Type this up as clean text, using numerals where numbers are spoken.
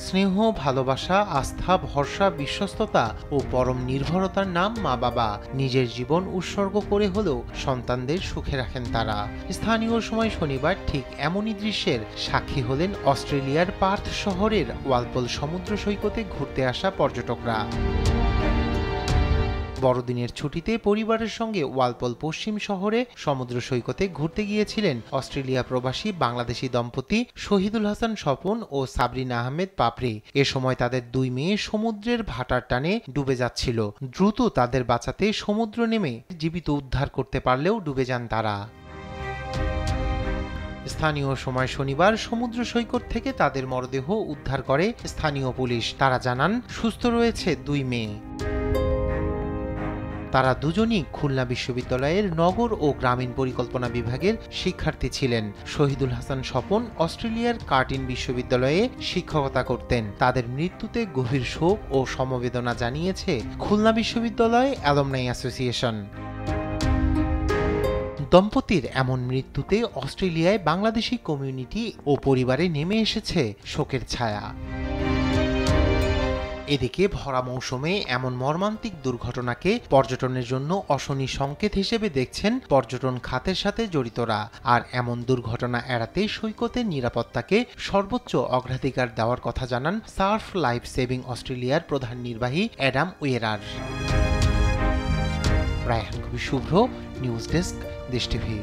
স্নেহ, ভালোবাসা, আস্থা, ভরসা, বিশ্বস্ততা ও পরম নির্ভরতার নাম মা বাবা। নিজের জীবন উৎসর্গ করে হলেও সন্তানদের সুখে রাখেন তারা। স্থানীয় সময় শনিবার ঠিক এমনই দৃশ্যের সাক্ষী হলেন অস্ট্রেলিয়ার পার্থ শহরের ওয়ালপল সমুদ্র সৈকতে ঘুরতে আসা পর্যটকরা। বড়দিনের ছুটিতে পরিবারের সঙ্গে ওয়ালপল পশ্চিম শহরে সমুদ্র সৈকতে ঘুরতে গিয়েছিলেন অস্ট্রেলিয়া প্রবাসী বাংলাদেশি দম্পতি শহীদুল হাসান স্বপন ও সাবরিনা আহমেদ পাপড়ি। এ সময় তাদের দুই মেয়ে সমুদ্রের ভাটার টানে ডুবে যাচ্ছিল। দ্রুত তাদের বাঁচাতে সমুদ্র নেমে জীবিত উদ্ধার করতে পারলেও ডুবে যান তারা। স্থানীয় সময় শনিবার সমুদ্র সৈকত থেকে তাদের মরদেহ উদ্ধার করে স্থানীয় পুলিশ। তারা জানান, সুস্থ রয়েছে দুই মেয়ে। তারা দুজনই খুলনা বিশ্ববিদ্যালয়ের নগর ও গ্রামীণ পরিকল্পনা বিভাগের শিক্ষার্থী ছিলেন। শহীদুল হাসান স্বপন অস্ট্রেলিয়ার কার্টিন বিশ্ববিদ্যালয়ে শিক্ষকতা করতেন। তাদের মৃত্যুতে গভীর শোক ও সমবেদনা জানিয়েছে খুলনা বিশ্ববিদ্যালয় অ্যালুমনাই অ্যাসোসিয়েশন। দম্পতির এমন মৃত্যুতে অস্ট্রেলিয়ায় বাংলাদেশি কমিউনিটি ও পরিবারে নেমে এসেছে শোকের ছায়া। এদিকে ভরা মৌসুমে এমন মর্মান্তিক দুর্ঘটনাকে পর্যটনের জন্য অশনি সংকেত হিসেবে দেখছেন পর্যটন খাতের সাথে জড়িতরা। আর এমন দুর্ঘটনা এড়াতে সৈকতের নিরাপত্তাকে সর্বোচ্চ অগ্রাধিকার দেওয়ার কথা জানান সার্ফ লাইফ সেভিং অস্ট্রেলিয়ার প্রধান নির্বাহী অ্যাডাম ওয়েরার। রায়হান কবির শুভ্র, নিউজ ডেস্ক, দেশ টিভি।